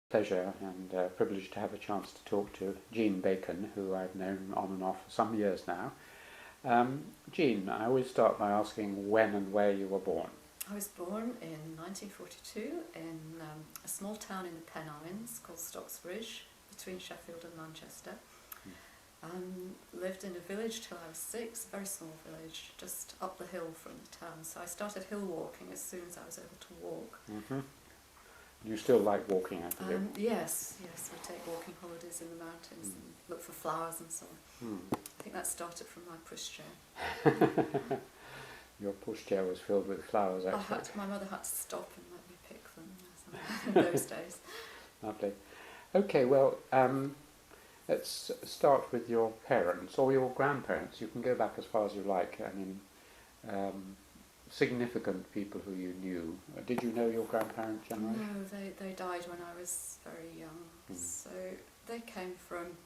Pleasure and privilege to have a chance to talk to Jean Bacon, who I've known on and off for some years now. Jean, I always start by asking when and where you were born. I was born in 1942 in a small town in the Pennines called Stocksbridge, between Sheffield and Manchester. Lived in a village till I was 6, a very small village, just up the hill from the town. So I started hill walking as soon as I was able to walk. Mm-hmm. You still like walking, I presume? Yes, we take walking holidays in the mountains and look for flowers and so on. I think that started from my pushchair. Your pushchair was filled with flowers, actually. My mother had to stop and let me pick them in those days. Lovely. Okay, well, let's start with your parents or your grandparents. You can go back as far as you like. I mean, significant people who you knew. Did you know your grandparents generally? No, they died when I was very young. So they came from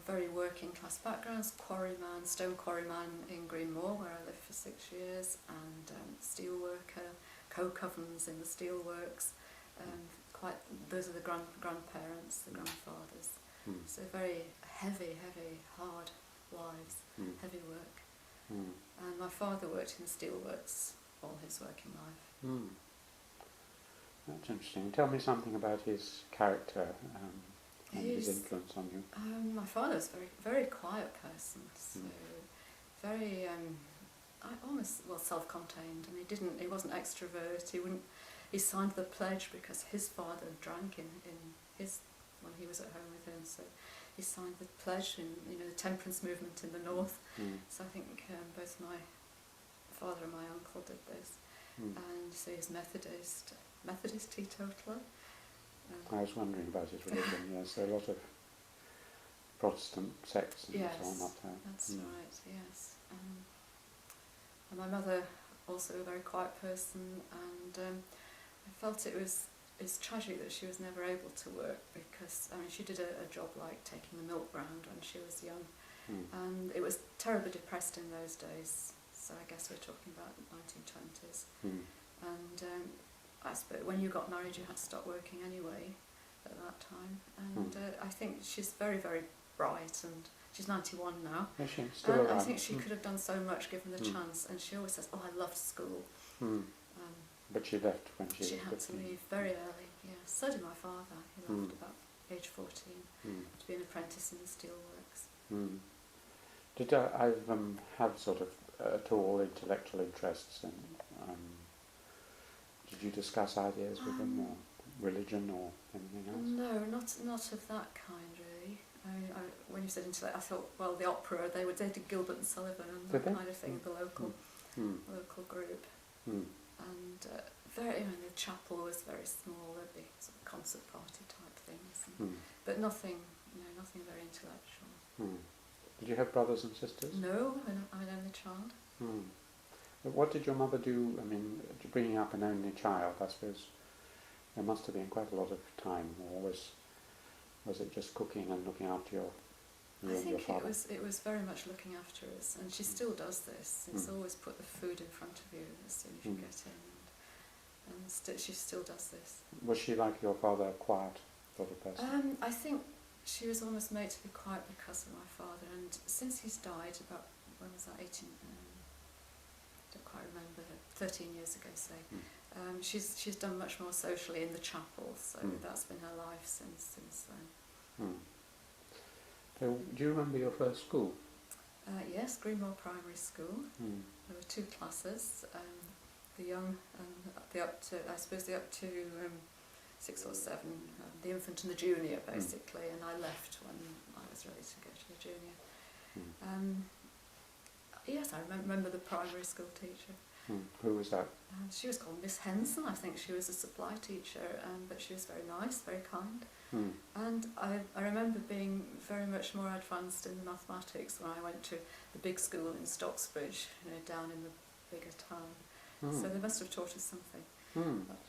very working class backgrounds, quarryman, stone quarryman in Greenmoor, where I lived for 6 years, and steel worker, coke ovens in the steel works. Those are the grandparents, the grandfathers. So very heavy, hard lives, heavy work. And my father worked in the steelworks all his working life. That's interesting. Tell me something about his character and his influence on you. My father was a very quiet person, so very self-contained, and he wasn't extrovert. He signed the pledge because his father drank when he was at home with him. So he signed the pledge in the temperance movement in the north. So I think both my father and my uncle did this. And so he's Methodist teetotaler. I was wondering about his religion. Yes, there are a lot of Protestant sects and so on up there. That's right. Yes. And my mother also a very quiet person, and I felt it's tragic that she was never able to work, because she did a job like taking the milk round when she was young, and it was terribly depressed in those days. So I guess we're talking about the 1920s. And I suppose when you got married, you had to stop working anyway at that time. And I think she's very, very bright, and she's 91 now. Is she still alive? I think she could have done so much given the chance. And she always says, "Oh, I loved school." But she left when she had to leave very early. Yeah, so did my father. He left about age 14 to be an apprentice in the steelworks. Did I've had sort of at all intellectual interests, and did you discuss ideas with them, or religion, or anything else? No, not of that kind really. When you said intellect, I thought, well, the opera. They did Gilbert and Sullivan and that kind of thing. The local group. And the chapel was very small. There'd be sort of concert party type things, but nothing very intellectual. Did you have brothers and sisters? No, I'm an only child. What did your mother do? I mean, bringing up an only child, I suppose there must have been quite a lot of time, or was it just cooking and looking after you I think your father? it was very much looking after us, and she still does this. It's always put the food in front of you as soon as you get in, and she still does this. Was she like your father, a quiet sort of person? I think she was almost made to be quiet because of my father, and since he's died, about, when was that, 18, I don't quite remember, 13 years ago, say, she's done much more socially in the chapel, so that's been her life since then. So, do you remember your first school? Yes, Greenmoor Primary School. There were 2 classes, the young and the up to 6 or 7, the infant and the junior basically, and I left when I was ready to go to the junior. Yes, I remember the primary school teacher. Who was that? She was called Miss Henson. I think she was a supply teacher, but she was very nice, very kind. And I remember being very much more advanced in mathematics when I went to the big school in Stocksbridge, down in the bigger town. So they must have taught us something.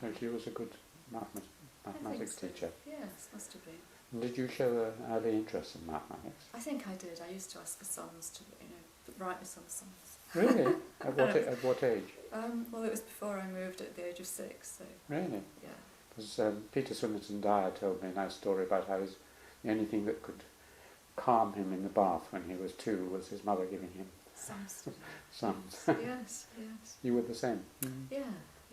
So she was a good mathematics teacher. Yes, must have been. And did you show an early interest in mathematics? I think I did. I used to ask for sums to write me some sums. Really? At what age? Well, it was before I moved at the age of 6. So really? yeah. As Peter Swinnerton Dyer told me a nice story about how the only thing that could calm him in the bath when he was 2 was his mother giving him sums. Yes, yes. You were the same? Mm. Yeah,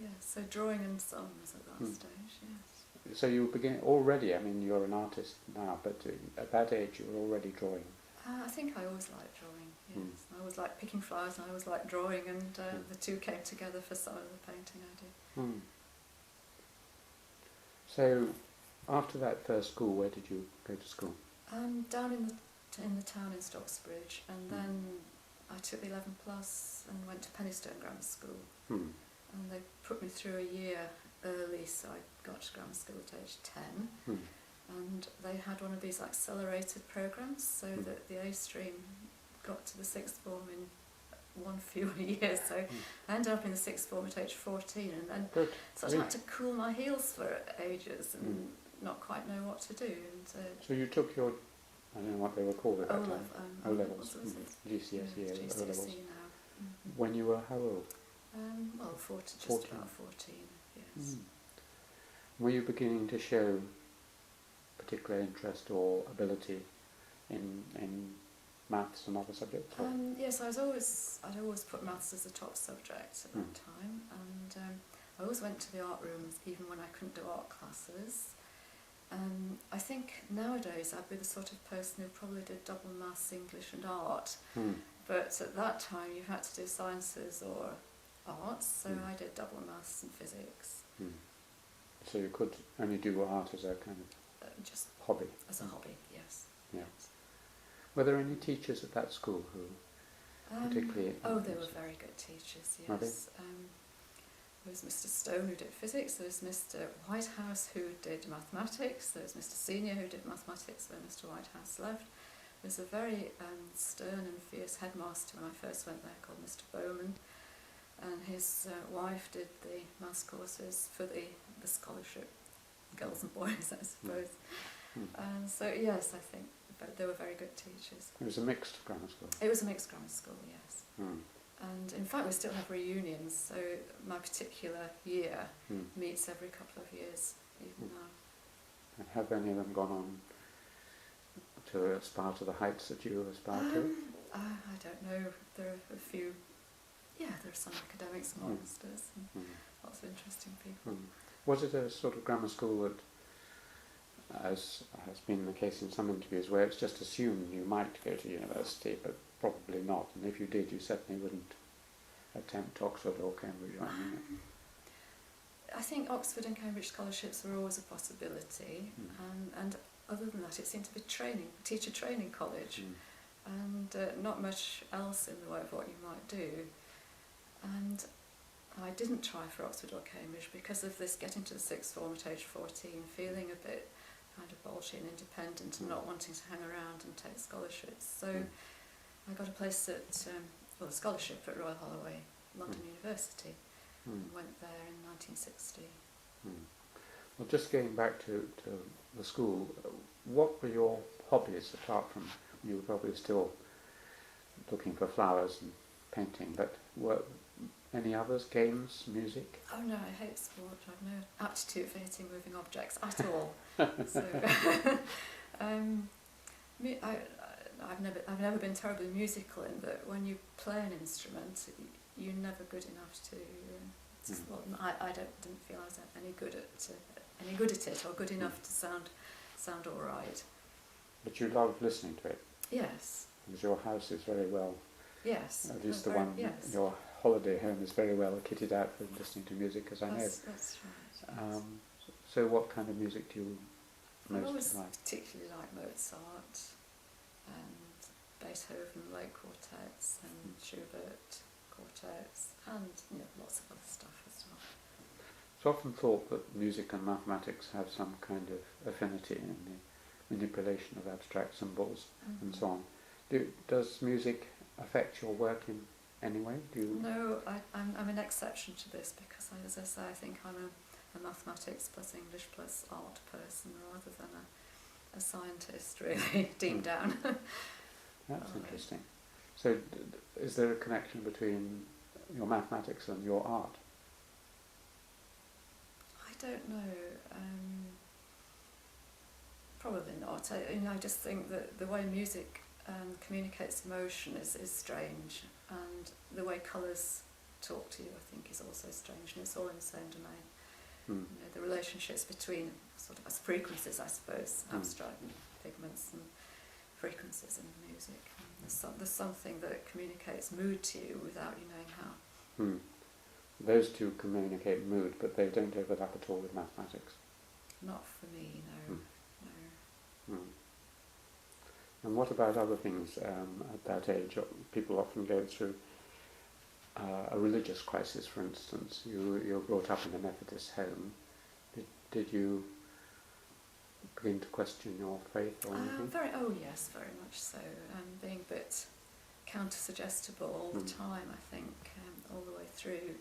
yeah. So drawing and songs at that stage, yes. So you were beginning already, I mean, you're an artist now, but at that age you were already drawing. I think I always liked drawing, yes. I always liked picking flowers and I always liked drawing, and the two came together for some of the painting I did. So after that first school, where did you go to school? Down in the town in Stocksbridge, and then I took the 11 plus and went to Penistone Grammar School. And they put me through a year early, so I got to grammar school at age 10. And they had one of these accelerated programs, so that the A stream got to the sixth form in one fewer year. So I ended up in the sixth form at age 14, and then sort of had to cool my heels for ages and not quite know what to do. And so you took your, I don't know what they were called at that time. O-levels, GCSE, O-levels. Now. When you were how old? Well, 14, just about 14, yes. Were you beginning to show particular interest or ability in maths and other subjects? Yes, I'd always put maths as a top subject at that time, and I always went to the art rooms even when I couldn't do art classes. I think nowadays I'd be the sort of person who probably did double maths, English and art, but at that time you had to do sciences or arts, so I did double maths and physics. So you could only do art as a kind of just hobby? As a hobby, yes. Yeah. Were there any teachers at that school who particularly... they were very good teachers, yes. There was Mr. Stone who did physics, there was Mr. Whitehouse who did mathematics, there was Mr. Senior who did mathematics when Mr. Whitehouse left. There was a very stern and fierce headmaster when I first went there called Mr. Bowman, and his wife did the maths courses for the scholarship, girls and boys, I suppose. So yes, I think they were very good teachers. It was a mixed grammar school? It was a mixed grammar school, yes. And in fact we still have reunions, so my particular year meets every couple of years, even now. And have any of them gone on to aspire to the heights that you aspire to? I don't know. There are a few, there are some academics amongst us, and lots of interesting people. Was it a sort of grammar school that, as has been the case in some interviews, where it's just assumed you might go to university, but probably not, and if you did, you certainly wouldn't attempt Oxford or Cambridge or anything? I think Oxford and Cambridge scholarships were always a possibility, and other than that, it seemed to be teacher training college, and not much else in the way of what you might do. And I didn't try for Oxford or Cambridge because of this getting to the sixth form at age 14, feeling a bit kind of bolshy and independent and not wanting to hang around and take scholarships. So I got a place at, a scholarship at Royal Holloway, London University, and went there in 1960. Well, just going back to the school, what were your hobbies apart from, you were probably still looking for flowers and painting, but were any others, games, music? Oh no, I hate sport. I've no aptitude for hitting moving objects at all. So, I've never been terribly musical in that when you play an instrument, you're never good enough to. Well, I didn't feel I was any good at it or good enough to sound all right. But you loved listening to it. Yes. Because your house is very well. Yes. At least the one, your holiday home is very well kitted out for listening to music, as I know. That's right. Yes. So what kind of music do you most like? I particularly like Mozart and Beethoven late quartets and Schubert quartets and lots of other stuff as well. It's often thought that music and mathematics have some kind of affinity in the manipulation of abstract symbols and so on. Does music affect your work in any way? No, I'm an exception to this because, as I say, I think I'm a mathematics plus English plus art person rather than a scientist, really, deep down. That's interesting. So is there a connection between your mathematics and your art? I don't know. Probably not. I just think that the way music communicates emotion is strange, and the way colours talk to you, I think, is also strange, and it's all in the same domain. The relationships between sort of as frequencies, I suppose, abstract pigments and frequencies in music. There's something that communicates mood to you without you knowing how. Those two communicate mood, but they don't overlap at all with mathematics. Not for me, no. No. And what about other things at that age? People often go through a religious crisis, for instance. You're brought up in a Methodist home. Did you begin to question your faith or anything? Yes, very much so. Being a bit counter-suggestible all the time, I think, all the way through.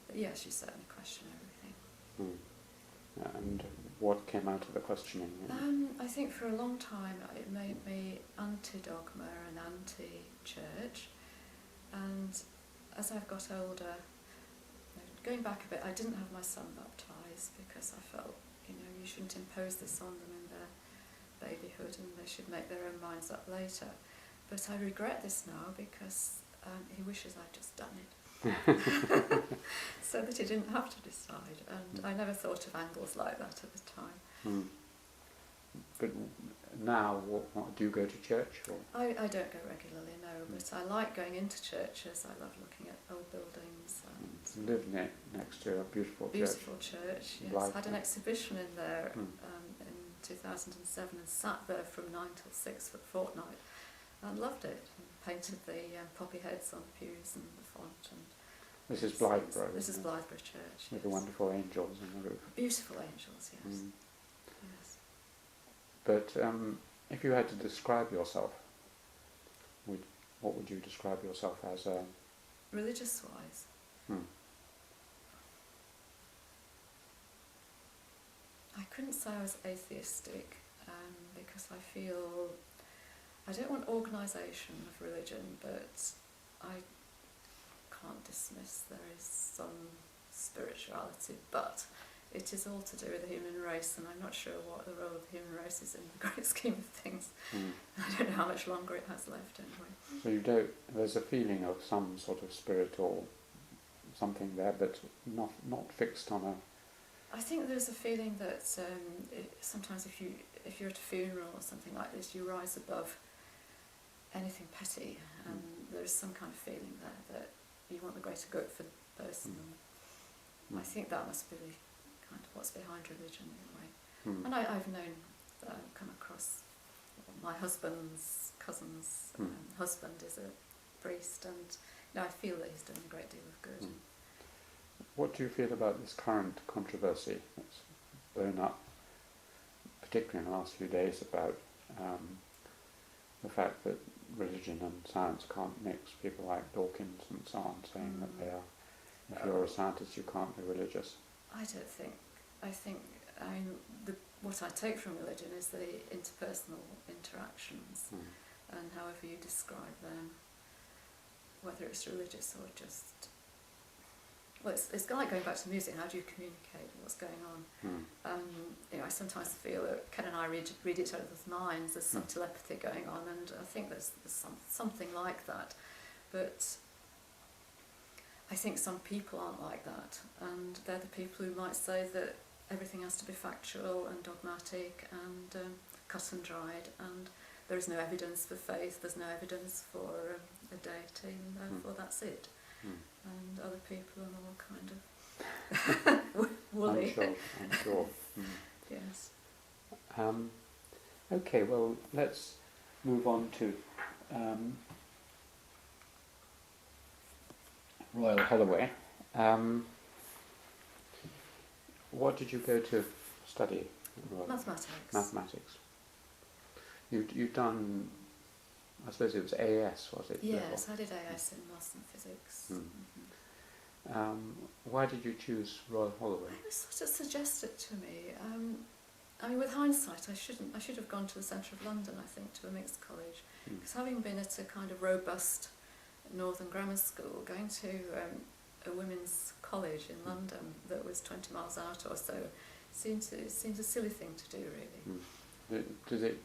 But yes, you certainly question everything. And what came out of the questioning? I think for a long time it made me anti-dogma and anti-church. And as I've got older, going back a bit, I didn't have my son baptised because I felt, you shouldn't impose this on them in their babyhood, and they should make their own minds up later. But I regret this now because he wishes I'd just done it. So that he didn't have to decide, and I never thought of angles like that at the time. But now, what do you go to church? Or? I don't go regularly, no, but I like going into churches. I love looking at old buildings. And you live next to a beautiful church. Beautiful church, yes. Like had an exhibition in there in 2007 and sat there from 9 till 6 for a fortnight and loved it. And painted the poppy heads on the pews and the font. And this is Blytheborough. This is Blytheborough Church. With the wonderful angels on the roof. Beautiful angels, yes. Yes. But if you had to describe yourself, what would you describe yourself as? Religious-wise? I couldn't say I was atheistic because I feel I don't want organisation of religion, but I can't dismiss there is some spirituality, but it is all to do with the human race, and I'm not sure what the role of the human race is in the great scheme of things. I don't know how much longer it has left anyway. So there's a feeling of some sort of spirit or something there, but not fixed on a... I think there's a feeling that sometimes if you're at a funeral or something like this, you rise above anything petty, and there's some kind of feeling there that you want the greater good for the person. And I think that must be kind of what's behind religion in a way. And I've known, come across my husband's cousin's husband is a priest, and I feel that he's done a great deal of good. What do you feel about this current controversy that's blown up, particularly in the last few days, about the fact that religion and science can't mix? People like Dawkins and so on saying that if you're a scientist you can't be religious. I don't think. I think what I take from religion is the interpersonal interactions, and however you describe them, whether it's religious or just... Well, it's like going back to music. How do you communicate what's going on? I sometimes feel that Ken and I read each other's minds. There's some telepathy going on, and I think there's something like that. But I think some people aren't like that, and they're the people who might say that everything has to be factual and dogmatic and cut and dried, and there is no evidence for faith. There's no evidence for a deity, and therefore that's it. And other people are more kind of woolly. I'm sure. Yes. Okay, well, let's move on to Royal Holloway. What did you go to study? Mathematics. Mathematics. You've done... I suppose it was AS, was it? Yes, I did AS in maths and physics. Why did you choose Royal Holloway? It was sort of suggested to me. With hindsight, I should have gone to the centre of London, I think, to a mixed college. Because having been at a kind of robust northern grammar school, going to a women's college in London that was 20 miles out or so. It seems a silly thing to do, really. Does it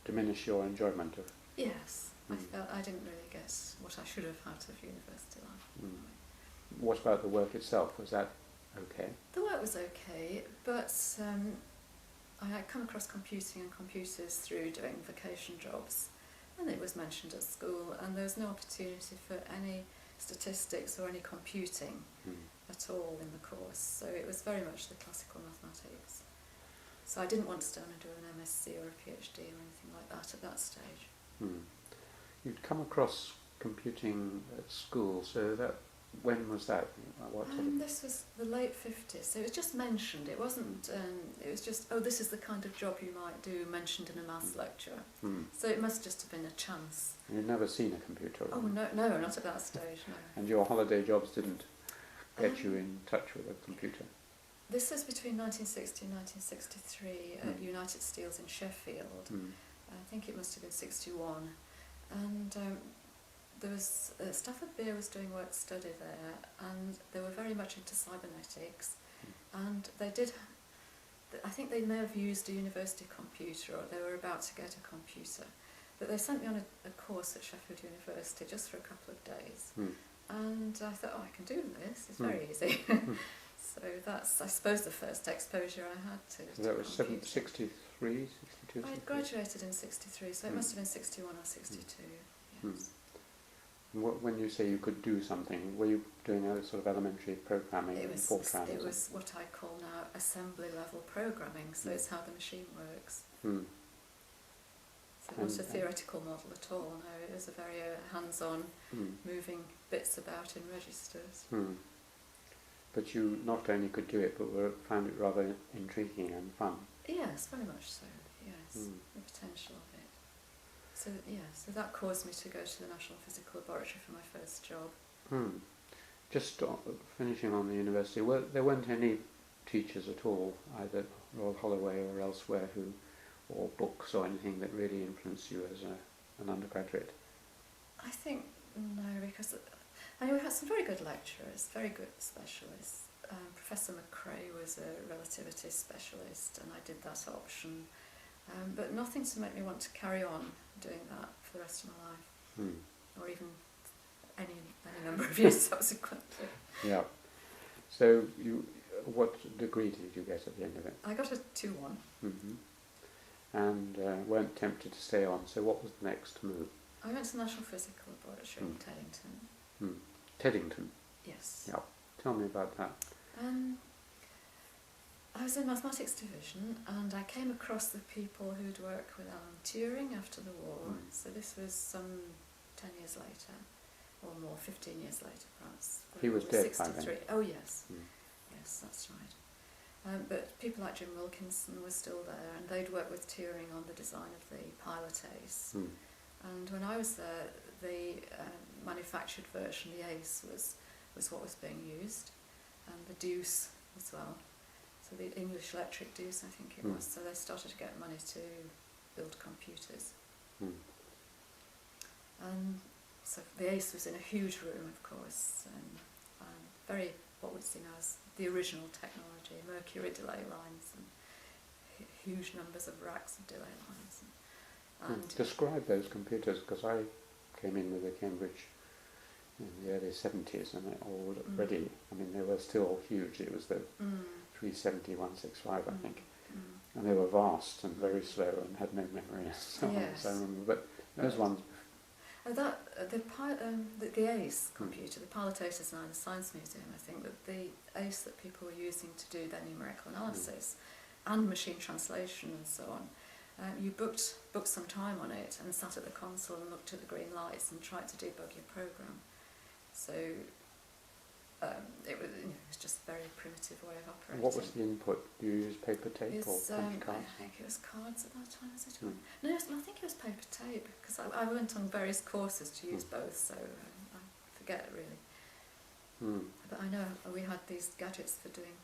diminish your enjoyment of? Yes, I felt I didn't really get what I should have out of university life. What about the work itself? Was that okay? The work was okay, but I had come across computing and computers through doing vacation jobs, and it was mentioned at school, and there was no opportunity for any statistics or any computing at all in the course, so it was very much the classical mathematics. So I didn't want to start and do an MSc or a PhD or anything like that at that stage. You'd come across computing at school, so when was that? This was the late 50s, so it was just mentioned. It wasn't, it was just, oh, this is the kind of job you might do, mentioned in a maths lecture. So it must just have been a chance. You'd never seen a computer? Oh, no, not at that stage, no. And your holiday jobs didn't get you in touch with a computer? This was between 1960 and 1963 at United Steels in Sheffield. I think it must have been 61. And there was Stafford Beer was doing work study there, and they were very much into cybernetics, and they did. I think they may have used a university computer, or they were about to get a computer, but they sent me on a course at Sheffield University just for a couple of days, and I thought, oh, I can do this. It's very easy. So that's, I suppose, the first exposure I had to. So that was 63, 62? I graduated in 63, so it must have been 61 or 62. Yes. When you say you could do something, were you doing a sort of elementary programming? It was what I call now assembly level programming, so it's how the machine works. So not a theoretical model at all, no, it was a very hands-on, moving bits about in registers. But you not only could do it, but found it rather intriguing and fun. Yes, very much so, yes, the potential of it. So so that caused me to go to the National Physical Laboratory for my first job. Just finishing on the university, there weren't any teachers at all, either Royal Holloway or elsewhere, or books or anything that really influenced you as an undergraduate? I think no, because we had some very good lecturers, very good specialists. Professor McRae was a relativity specialist, and I did that option. But nothing to make me want to carry on doing that for the rest of my life, or even any number of years subsequently. Yeah. So what degree did you get at the end of it? I got a 2-1. And weren't tempted to stay on. So what was the next move? I went to the National Physical Laboratory in Teddington. Teddington? Yes. Yeah. Tell me about that. I was in mathematics division, and I came across the people who'd worked with Alan Turing after the war. So this was some 10 years later, or more, 15 years later perhaps. He was dead by then. Oh yes, yes, that's right. But people like Jim Wilkinson were still there, and they'd worked with Turing on the design of the pilot ace. And when I was there, the manufactured version, the ace, was what was being used, and the deuce as well. So the English electric deuce, I think it was. So they started to get money to build computers. And so the ace was in a huge room, of course, and very, what we see now as the original technology, mercury delay lines and huge numbers of racks of delay lines. And describe those computers, because I came in with a Cambridge in the early 70s, and already, I mean, they were still huge. It was the 370, 165, I think. And they were vast and very slow and had no memory and so on. So I remember, but those ones. The ACE computer, the pilot ace is now in the Science Museum, I think, but the ACE that people were using to do their numerical analysis and machine translation and so on, you booked some time on it and sat at the console and looked at the green lights and tried to debug your program. So it was just a very primitive way of operating. What was the input? Do you use paper tape or punch cards? I think it was cards at that time, was it? No, I think it was paper tape, because I went on various courses to use both, so I forget really. But I know we had these gadgets for doing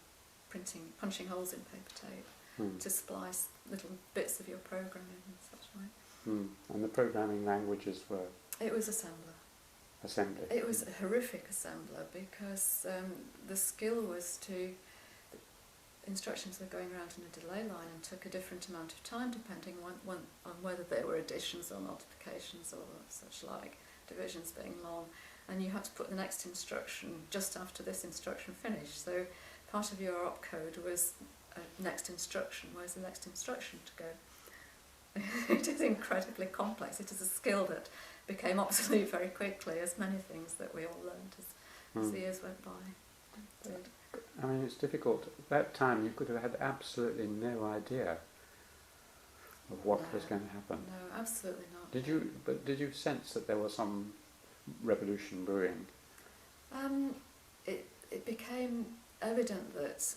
punching holes in paper tape to splice little bits of your program in and such like. And the programming languages were? It was assembler. assembly. It was a horrific assembler because the skill was to... Instructions were going around in a delay line and took a different amount of time depending on whether they were additions or multiplications or such like, divisions being long. And you had to put the next instruction just after this instruction finished. So part of your opcode was next instruction. Where's the next instruction to go? It is incredibly complex. It is a skill that became obsolete very quickly, as many things that we all learned as the years went by did. I mean, it's difficult. At that time, you could have had absolutely no idea of what was going to happen. No, absolutely not. Did you sense that there was some revolution brewing? It became evident that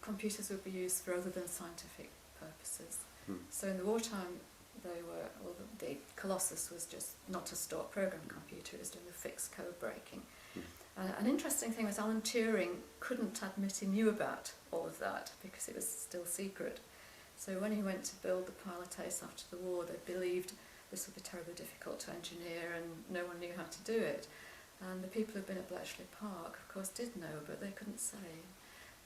computers would be used for other than scientific purposes. So in the wartime, the Colossus was just not a stock program computer, it was doing the fixed code breaking. An interesting thing was Alan Turing couldn't admit he knew about all of that because it was still secret. So when he went to build the pilot Ace after the war, they believed this would be terribly difficult to engineer and no one knew how to do it. And the people who'd been at Bletchley Park, of course, did know, but they couldn't say.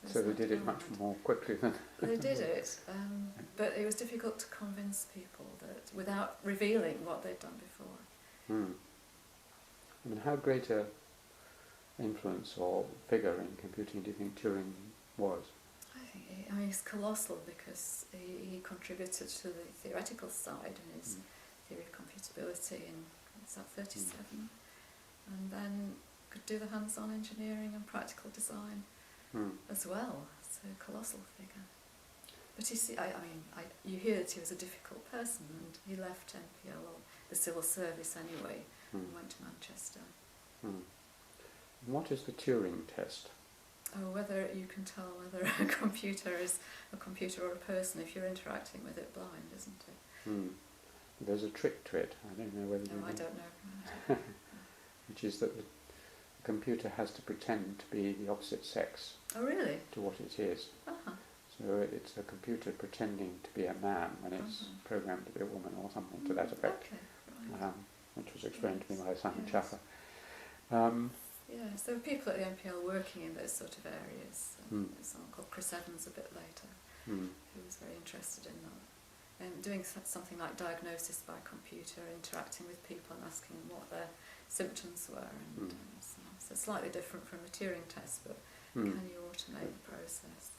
So they did it much more quickly than... They did it, but it was difficult to convince people that without revealing what they'd done before. I mean, how great a influence or figure in computing do you think Turing was? I mean, he's colossal because he contributed to the theoretical side in his theory of computability in 37, and then could do the hands-on engineering and practical design as well. So a colossal figure. But you see, you hear that he was a difficult person, and he left NPL or the civil service anyway and went to Manchester. What is the Turing test? Oh, whether you can tell whether a computer is a computer or a person if you're interacting with it blind, isn't it? There's a trick to it. I don't know whether you know. I don't know. Which is that the computer has to pretend to be the opposite sex. Oh, really? To what it is. Uh-huh. So it's a computer pretending to be a man when it's programmed to be a woman or something to that effect. Okay, right. Which was explained to me by Simon Chaffer. Yes, there were people at the NPL working in those sort of areas. There's someone called Chris Evans a bit later who was very interested in that. And doing something like diagnosis by computer, interacting with people and asking them what their symptoms were. And so slightly different from a Turing test, but can you automate the process?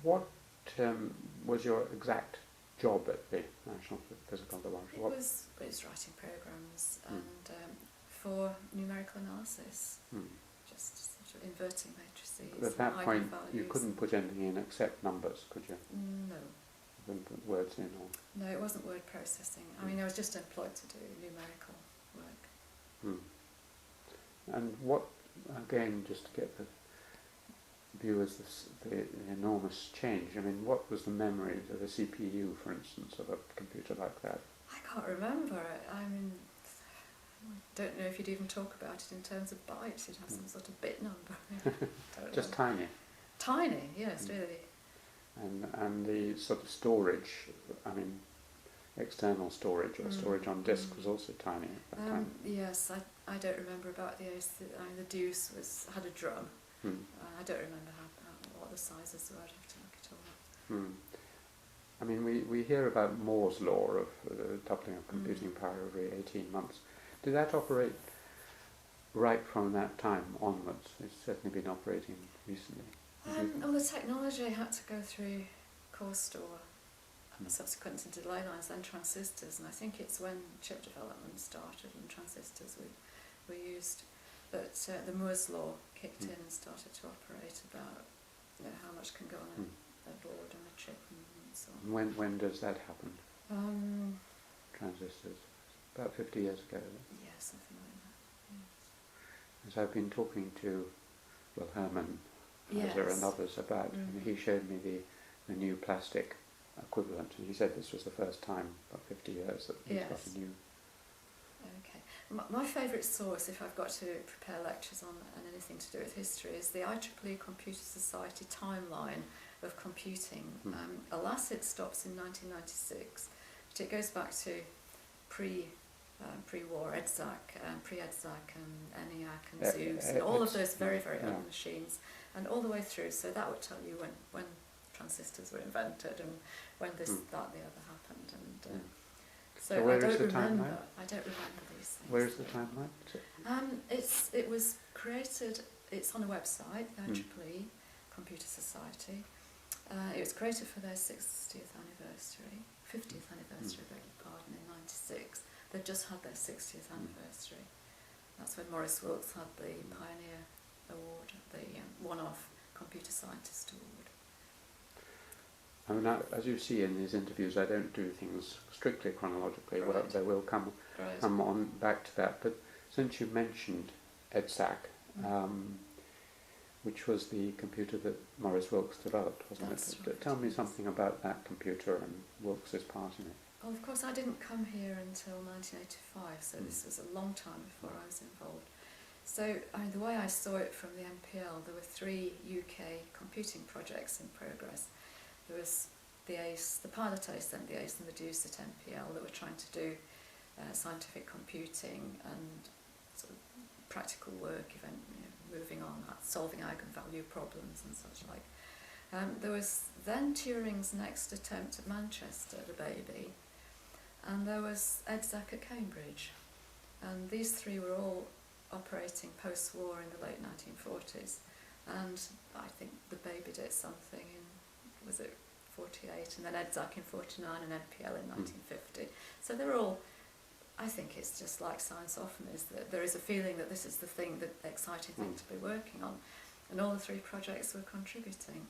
What was your exact job at the National Physical Laboratory? It was writing programs and for numerical analysis, just sort of inverting matrices. But at that point, you eigenvalues. couldn't put anything in except numbers, could you? No. You couldn't put words in or... No, it wasn't word processing. I mean, I was just employed to do numerical work. And what, again, just to get the viewers the enormous change, I mean, what was the memory of a CPU, for instance, of a computer like that? I can't remember it. I mean, I don't know if you'd even talk about it in terms of bytes. You'd have some sort of bit number. Just tiny. Tiny, yes, really. And the sort of storage, I mean, external storage or storage on disk was also tiny at that time. Yes, I don't remember about the Ace. The Deuce had a drum. I don't remember what the sizes were. I'd have to look it all up. I mean, we hear about Moore's law of doubling of computing power every 18 months. Did that operate right from that time onwards? It's certainly been operating recently. Well, the technology had to go through core store, subsequent to delay lines, then transistors, and I think it's when chip development started and transistors were used that the Moore's law kicked in and started to operate about how much can go on a board and a chip and so on. When does that happen? Transistors? About 50 years ago. Yeah, something like that. Yes. As I've been talking to Herman and others about, and he showed me the new plastic equivalent, and he said this was the first time about 50 years that he's got a new... Okay. My favourite source, if I've got to prepare lectures on anything to do with history, is the IEEE Computer Society timeline of computing. Alas, it stops in 1996, but it goes back to pre-war EDSAC, pre-EDSAC and ENIAC and Zeus, and all of those very, very early machines, and all the way through. So that would tell you when transistors were invented and when this, that, the other happened. And so I don't remember. I don't remember these things. Where is the timeline? It was created. It's on a website, the IEEE Computer Society. It was created for their 50th anniversary, beg your pardon, in '96. They'd just had their 60th anniversary. That's when Maurice Wilkes had the Pioneer Award, the one-off Computer Scientist Award. I mean, as you see in these interviews, I don't do things strictly chronologically. Right. Well, they will come on back to that. But since you mentioned EDSAC, which was the computer that Maurice Wilkes developed, wasn't That's it? right, Tell me yes. something about that computer and Wilkes's part in it. Well, of course, I didn't come here until 1985, so this was a long time before I was involved. So, I mean, the way I saw it from the MPL, there were 3 UK computing projects in progress. There was the ACE, the pilot ACE, then the ACE and the DUCE at MPL that were trying to do scientific computing and sort of practical work, moving on, solving eigenvalue problems and such like. There was then Turing's next attempt at Manchester, the baby, and there was EDSAC at Cambridge. And these 3 were all operating post-war in the late 1940s. And I think the baby did something in, was it 48, and then EDSAC in 49 and NPL in 1950. So they're all, I think it's just like science often is, that there is a feeling that this is the thing, the exciting thing to be working on. And all the 3 projects were contributing.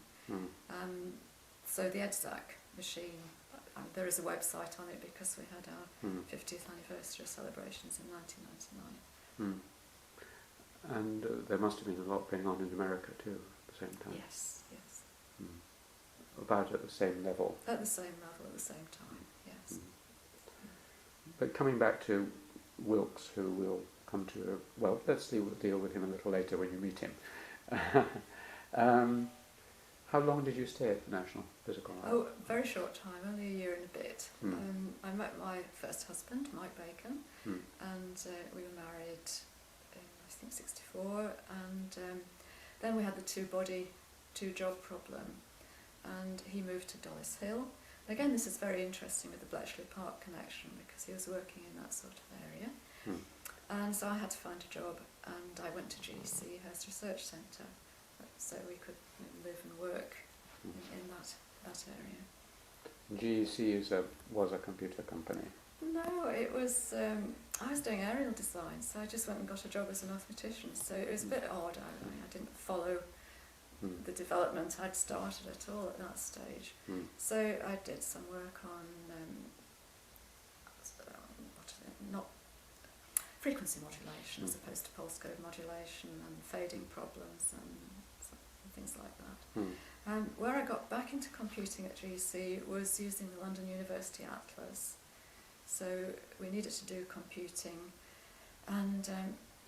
So the EDSAC machine, there is a website on it because we had our 50th anniversary celebrations in 1999. And there must have been a lot going on in America too at the same time. Yes, yes. About at the same level. At the same level, at the same time, yes. But coming back to Wilkes, who we'll come to, well, let's deal with him a little later when you meet him. How long did you stay at the National Physical Lab? Oh, very short time, only a year and a bit. I met my first husband, Mike Bacon, and we were married in, I think, '64, and then we had the two-job problem, and he moved to Dollis Hill. Again, this is very interesting with the Bletchley Park connection because he was working in that sort of area. And so I had to find a job, and I went to GEC, Hurst Research Centre, so we could live and work in that area. GEC was a computer company. No, it was, I was doing aerial design, so I just went and got a job as a mathematician, so it was a bit odd. I didn't follow the development I'd started at all at that stage. So I did some work on not frequency modulation as opposed to pulse code modulation and fading problems and things like that. Where I got back into computing at GC was using the London University Atlas. So we needed to do computing, and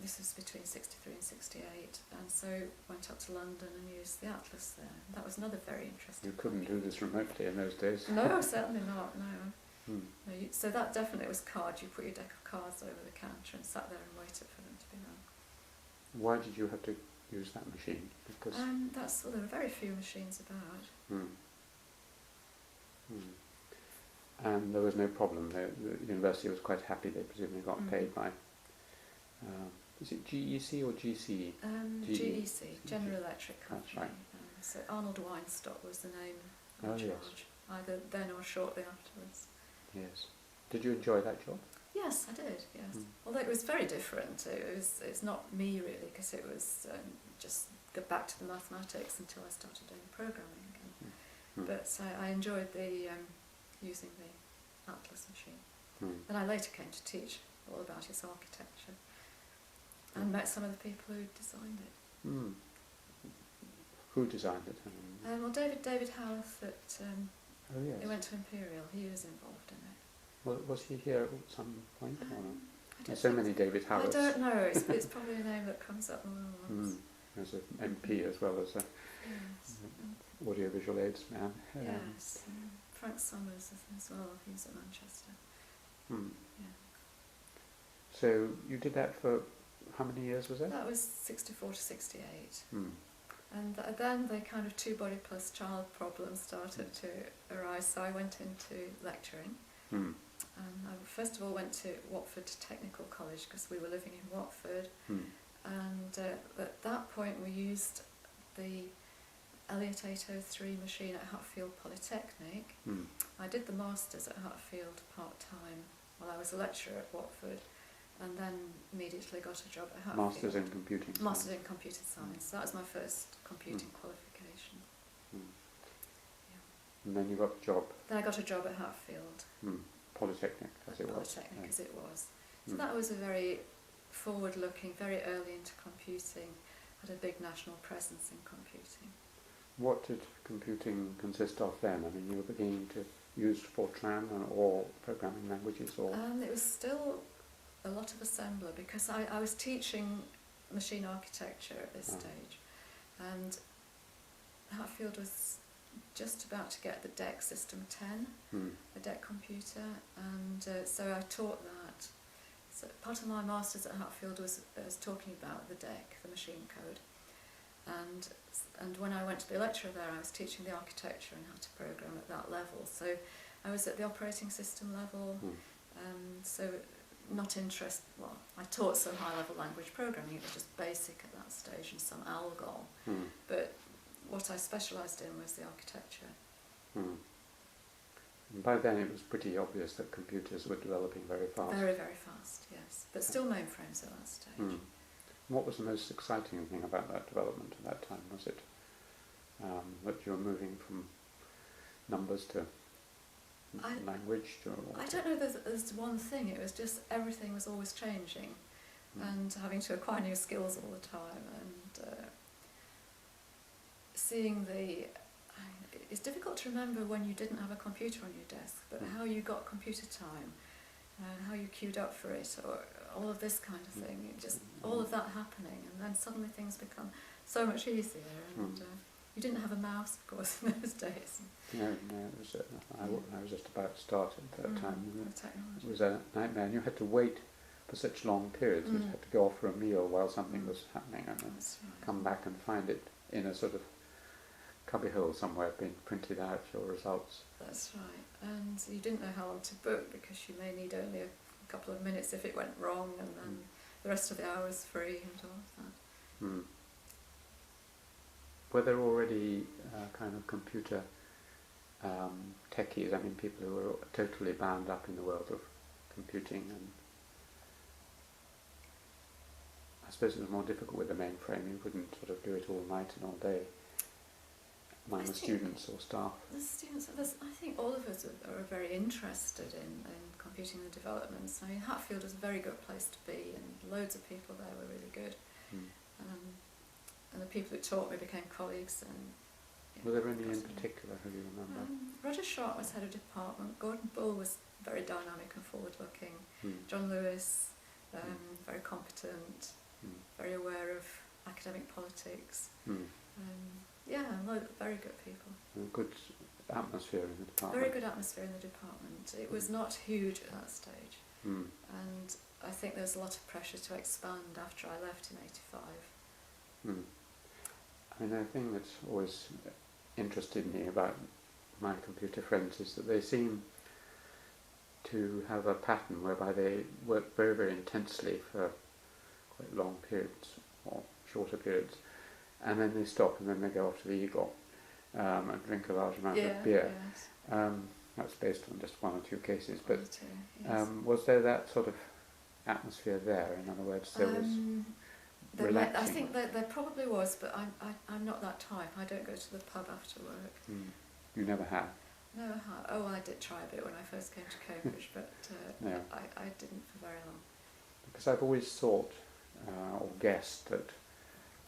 this was between 63 and 68, and so went up to London and used the Atlas there. That was another very interesting. You couldn't do this remotely in those days. No, certainly not, no. No, so that definitely was cards. You put your deck of cards over the counter and sat there and waited for them to be run. Why did you have to use that machine? Because there are very few machines about. And there was no problem. The university was quite happy. They presumably got paid by. Is it GEC or GCE? GEC, General Electric Company. That's right. So Arnold Weinstock was the name Oh, in charge, yes. either then or shortly afterwards. Yes. Did you enjoy that job? Yes, I did, yes. Although it was very different. It's not me really, because it was just go back to the mathematics until I started doing programming again. But I enjoyed the using the Atlas machine. And I later came to teach all about its architecture and met some of the people who designed it. Who designed it? Well, David Howarth at Oh, yes. he went to Imperial. He was involved in it. Well, was he here at some point? Or not? I There's so many David Howarths. I don't know. It's probably a name that comes up more than once. As an MP as well as a audiovisual aids man. Yes. Frank Summers as well. He's at Manchester. So you did that for how many years was it? That was 64 to 68. Hmm. And then the kind of two body plus child problem started to arise, so I went into lecturing. Hmm. I first of all went to Watford Technical College because we were living in Watford, Hmm. and at that point we used the Elliott 803 machine at Hatfield Polytechnic. Hmm. I did the masters at Hatfield part-time while I was a lecturer at Watford, and then immediately got a job at Hatfield. Masters in computing. Masters in computer science. That was my first computing qualification. Hmm. Yeah. And then you got a job. Then I got a job at Hatfield. Hmm. Polytechnic, as it was. Polytechnic, as it was. So Hmm. that was a very forward-looking, very early into computing, had a big national presence in computing. What did computing consist of then? I mean, you were beginning to use Fortran or programming languages, or It was still a lot of assembler because I was teaching machine architecture at this stage, and Hatfield was just about to get the DEC System 10, a DEC computer, and so I taught that. So part of my masters at Hatfield was talking about the DEC, the machine code, and when I went to be a lecturer there, I was teaching the architecture and how to program at that level. So I was at the operating system level, so not interested. Well, I taught some high-level language programming. It was just basic at that stage and some ALGOL, but what I specialised in was the architecture. And by then it was pretty obvious that computers were developing very fast. Very, very fast, yes. But still mainframes at that stage. What was the most exciting thing about that development at that time? Was it that you were moving from numbers to language? I don't know that there's one thing. It was just everything was always changing and having to acquire new skills all the time, and seeing it's difficult to remember when you didn't have a computer on your desk, but how you got computer time, how you queued up for it, or all of this kind of thing. Just all of that happening, and then suddenly things become so much easier. And you didn't have a mouse, of course, in those days. No, it was, I was just about to start at that time. Technology. It was a nightmare, and you had to wait for such long periods. You had to go off for a meal while something was happening, and then come back and find it in a sort of cubbyhole somewhere being printed out, your results. That's right, and you didn't know how long to book because you may need only a couple of minutes if it went wrong, and then the rest of the hour was free and all of that. Were there already kind of computer techies, I mean people who were totally bound up in the world of computing? And I suppose it was more difficult with the mainframe. You couldn't sort of do it all night and all day among the students or staff. The students, I think all of us are very interested in computing the developments. I mean, Hatfield was a very good place to be, and loads of people there were really good. And the people who taught me became colleagues. And were there any in particular who you remember? Roger Sharp was head of department. Gordon Bull was very dynamic and forward-looking. John Lewis, very competent, very aware of academic politics. Very good people. A good atmosphere in the department. Very good atmosphere in the department. It was not huge at that stage. And I think there was a lot of pressure to expand after I left in '85. I mean, the thing that's always interested me about my computer friends is that they seem to have a pattern whereby they work very, very intensely for quite long periods or shorter periods, and then they stop and then they go off to the Eagle and drink a large amount of beer. Yes. That's based on just one or two cases, but was there that sort of atmosphere there? In other words, there was relaxing. I think there probably was, but I'm not that type. I don't go to the pub after work. You never have? No, I did try a bit when I first came to Cambridge, but I didn't for very long. Because I've always thought or guessed that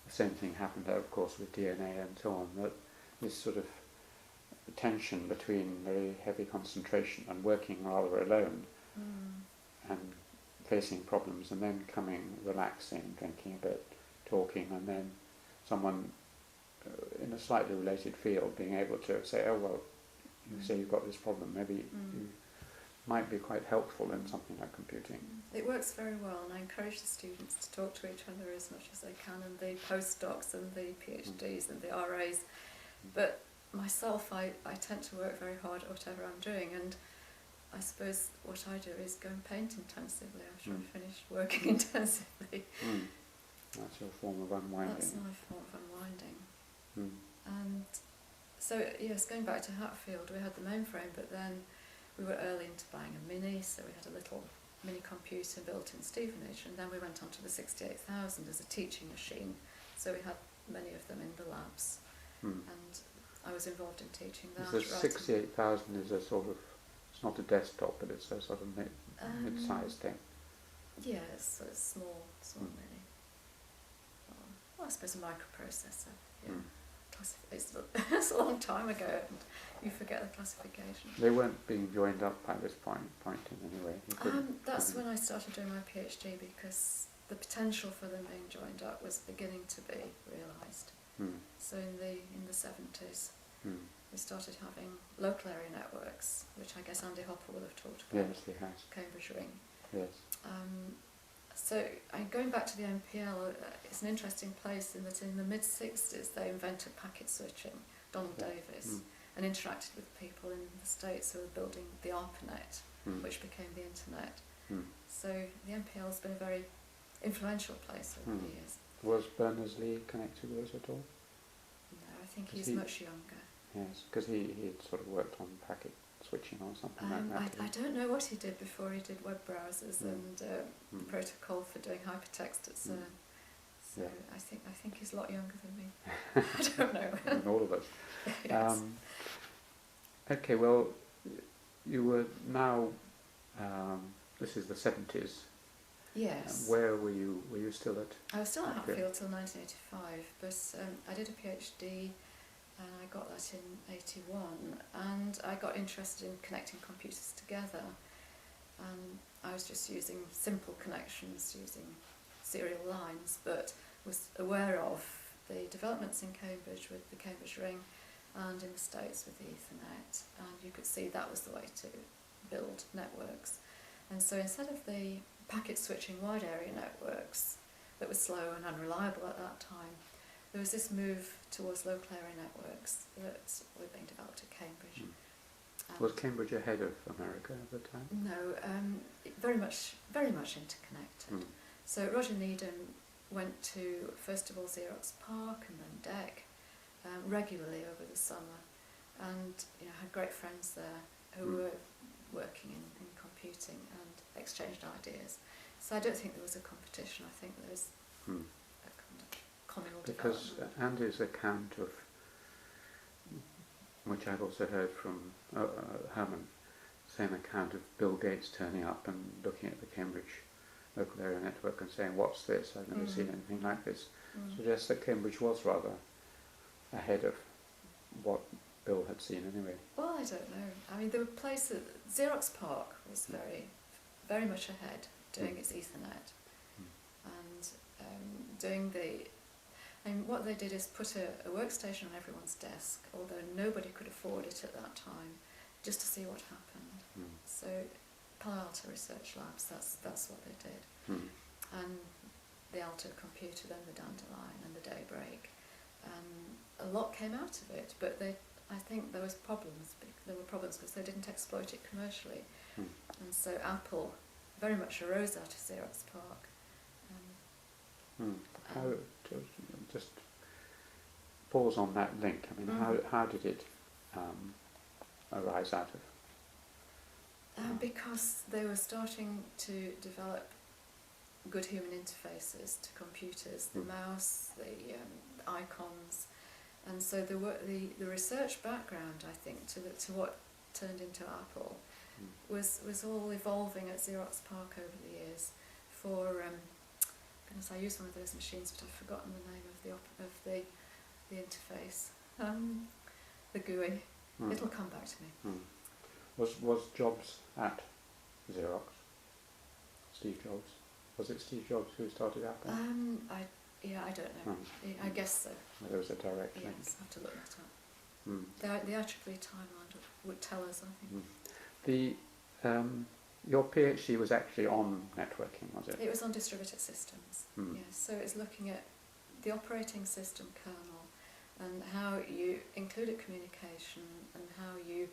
the same thing happened, of course, with DNA and so on, that this sort of tension between very heavy concentration and working rather alone and facing problems, and then coming, relaxing, drinking a bit, talking, and then someone in a slightly related field being able to say, oh well, you say you've got this problem, maybe you might be quite helpful in something like computing. It works very well, and I encourage the students to talk to each other as much as they can, and the postdocs and the PhDs and the RAs. But myself, I tend to work very hard at whatever I'm doing, and I suppose what I do is go and paint intensively after I've finished working intensively. That's your form of unwinding. That's my form of unwinding. Mm. And so, yes, going back to Hatfield, we had the mainframe, but then we were early into buying a Mini, so we had a little mini computer built in Stevenage, and then we went on to the 68,000 as a teaching machine, so we had many of them in the labs, and I was involved in teaching that. The 68,000 is a sort of, it's not a desktop, but it's a sort of mid-sized thing. Yes, so it's small Mini. Well, I suppose a microprocessor, yeah. It's a long time ago, and you forget the classification. They weren't being joined up by this point in any way? That's when I started doing my PhD, because the potential for them being joined up was beginning to be realised. So in the 70s, we started having local area networks, which I guess Andy Hopper will have talked about. Yes, he has. Cambridge Ring. Yes. So going back to the MPL, it's an interesting place in that in the mid-60s they invented packet switching, Donald Davis, and interacted with people in the States who were building the ARPANET, which became the Internet. So the MPL has been a very influential place over the years. Was Berners-Lee connected with us at all? No, I think he's much younger. Yes, because he sort of worked on packet switching or something like that. I don't know what he did before he did web browsers and the protocol for doing hypertext at CERN. So I think he's a lot younger than me. I don't know. Than all of us. Yes. Okay, well, you were now, this is the 70s. Yes. Where were you? Were you still at? I was still at Hatfield till 1985, but I did a PhD and I got that in 81, and I got interested in connecting computers together, and I was just using simple connections using serial lines, but was aware of the developments in Cambridge with the Cambridge Ring and in the States with the Ethernet, and you could see that was the way to build networks. And so instead of the packet switching wide area networks that were slow and unreliable at that time, there was this move towards local area networks that were being developed at Cambridge. Was Cambridge ahead of America at the time? No, very much interconnected. So Roger Needham went to, first of all, Xerox PARC and then DEC regularly over the summer, and had great friends there who were working in computing and exchanged ideas. So I don't think there was a competition. I think there was a kind of communal because development. Andy's account of, which I've also heard from Herman, same account of Bill Gates turning up and looking at the Cambridge local area network and saying, "What's this? I've never seen anything like this." Suggests that Cambridge was rather ahead of what Bill had seen anyway. Well, I don't know. I mean, there were places. Xerox PARC was very much ahead, doing its Ethernet, and doing the. And what they did is put a workstation on everyone's desk, although nobody could afford it at that time, just to see what happened. So Palo Alto Research Labs, that's what they did. And the Alto computer, then the Dandelion and the Daybreak. A lot came out of it, but I think there was problems. There were problems because they didn't exploit it commercially. And so Apple very much arose out of Xerox PARC. Just pause on that link. I mean, how did it arise out of? Because they were starting to develop good human interfaces to computers, the mouse, the icons, and so the research background, I think, to what turned into Apple was all evolving at Xerox PARC over the years. For goodness, I used one of those machines, but I've forgotten the name of the interface. The GUI. It'll come back to me. Was Jobs at Xerox? Steve Jobs. Was it Steve Jobs who started Apple? I don't know. I guess so. There was a direct link. Yes, I have to look that up. The IEEE timeline would tell us, I think. Your PhD was actually on networking, was it? It was on distributed systems, yes. So it's looking at the operating system kernel and how you included communication and how you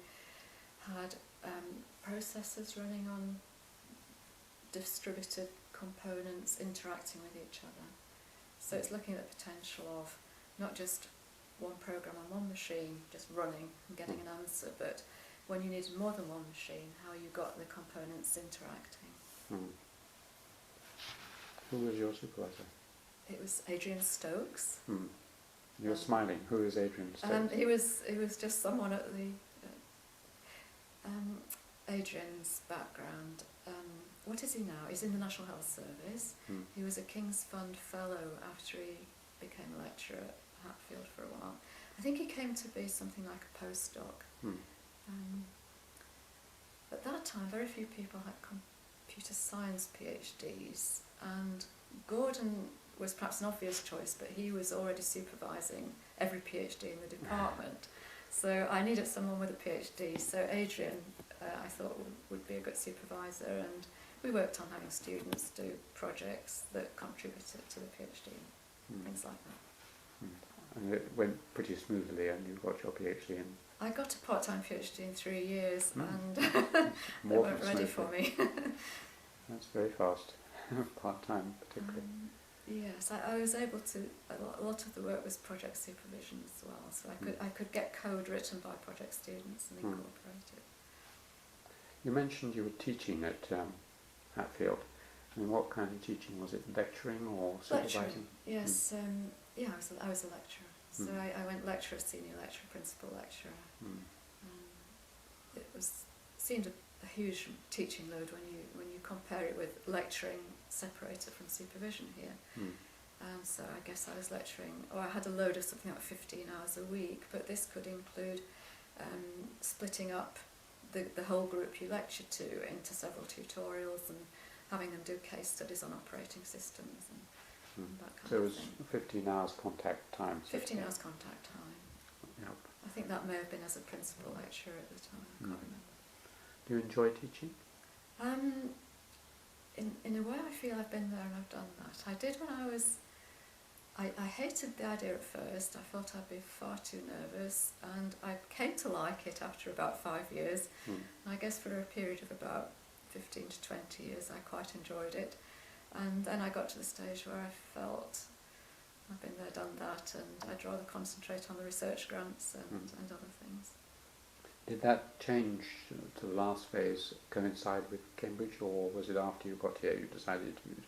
had processors running on distributed components interacting with each other. So it's looking at the potential of not just one program on one machine just running and getting an answer, but when you needed more than one machine, how you got the components interacting. Who was your supervisor? It was Adrian Stokes. You're smiling. Who is Adrian Stokes? He was just someone at the Adrian's background. What is he now? He's in the National Health Service. He was a King's Fund Fellow after he became a lecturer at Hatfield for a while. I think he came to be something like a postdoc. At that time, very few people had computer science PhDs, and Gordon was perhaps an obvious choice, but he was already supervising every PhD in the department. So I needed someone with a PhD, so Adrian I thought would be a good supervisor, and we worked on having students do projects that contributed to the PhD, things like that. And it went pretty smoothly, and you got your PhD in? I got a part-time PhD in 3 years, and they weren't ready for me. That's very fast, part-time particularly. Yes, I was able to, a lot of the work was project supervision as well, so I could get code written by project students and incorporate it. You mentioned you were teaching at Hatfield. I mean, what kind of teaching? Was it lecturing or supervising? Lecturing, yes. I was a lecturer. So I went lecturer, senior lecturer, principal lecturer. It seemed a huge teaching load when you compare it with lecturing separated from supervision here. And so I guess I was lecturing, or I had a load of something like 15 hours a week, but this could include splitting up the whole group you lectured to into several tutorials and having them do case studies on operating systems and that kind of thing. So it was 15 hours contact time? 15 hours contact time. Yep. I think that may have been as a principal lecturer at the time, I can't remember. Do you enjoy teaching? In a way I feel I've been there and I've done that. I did when I was... I hated the idea at first. I felt I'd be far too nervous, and I came to like it after about 5 years. And I guess for a period of about 15 to 20 years I quite enjoyed it. And then I got to the stage where I felt I've been there, done that, and I'd rather concentrate on the research grants and other things. Did that change to the last phase coincide with Cambridge, or was it after you got here you decided you'd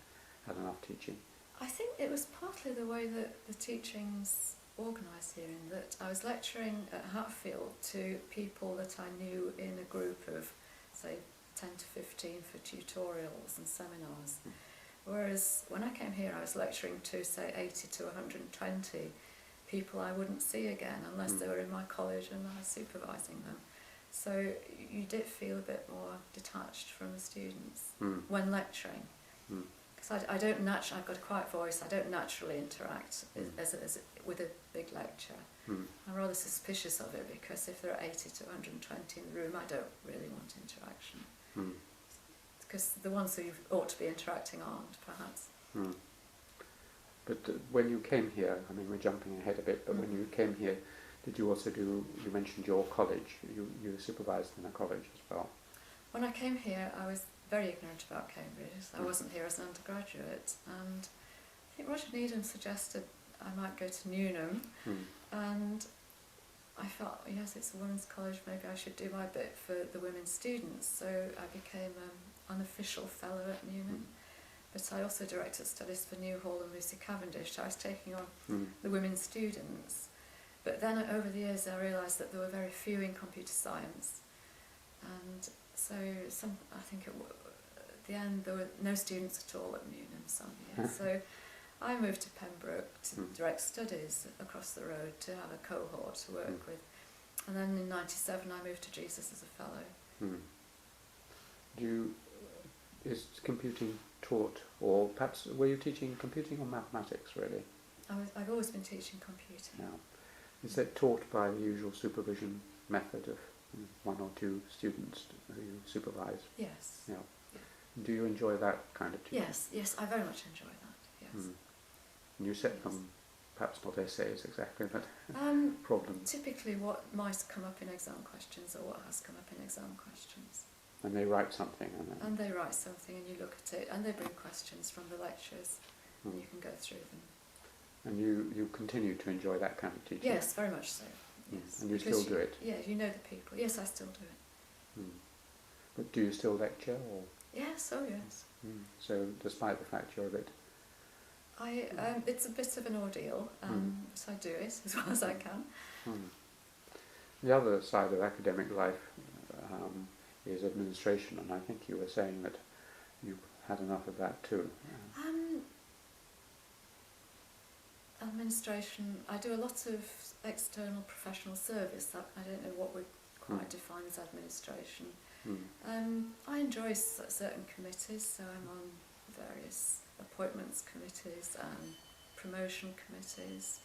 had enough teaching? I think it was partly the way that the teaching's organised here, in that I was lecturing at Hatfield to people that I knew in a group of, say, 10 to 15 for tutorials and seminars. Whereas when I came here I was lecturing to, say, 80 to 120 people I wouldn't see again unless they were in my college and I was supervising them. So you did feel a bit more detached from the students when lecturing. Because I don't naturally, I've got a quiet voice, I don't naturally interact as with a big lecture. I'm rather suspicious of it, because if there are 80 to 120 in the room, I don't really want interaction. Because the ones who you ought to be interacting aren't, perhaps. But when you came here, I mean, we're jumping ahead a bit, but when you came here, did you also do, you mentioned your college, you supervised in a college as well? When I came here, I was very ignorant about Cambridge. I wasn't here as an undergraduate, and I think Roger Needham suggested I might go to Newnham, and I thought, yes, it's a women's college, maybe I should do my bit for the women students, so I became an unofficial fellow at Newnham. But I also directed studies for Newhall and Lucy Cavendish, so I was taking on the women students. But then over the years I realised that there were very few in computer science, and so I think at the end there were no students at all at Newnham some years. So I moved to Pembroke to direct studies across the road to have a cohort to work with. And then in '97 I moved to Jesus as a fellow. Is computing taught, or perhaps were you teaching computing or mathematics really? I've always been teaching computing. Yeah. Is that taught by the usual supervision method of one or two students who you supervise. Yes. Yeah. Do you enjoy that kind of teaching? Yes, I very much enjoy that, yes. And you set them, perhaps not essays exactly, but problems. Typically what might come up in exam questions, or what has come up in exam questions. And they write something. And they write something and you look at it, and they bring questions from the lectures, and you can go through them. And you continue to enjoy that kind of teaching? Yes, very much so. Yes. And you still do it? Yeah, you know the people. Yes, I still do it. But do you still lecture? Or? Yes, oh yes. So despite the fact you're a bit... it's a bit of an ordeal, so I do it as well as I can. The other side of academic life is administration, and I think you were saying that you've had enough of that too. Administration, I do a lot of external professional service. I don't know what would quite define as administration. I enjoy certain committees, so I'm on various appointments committees and promotion committees.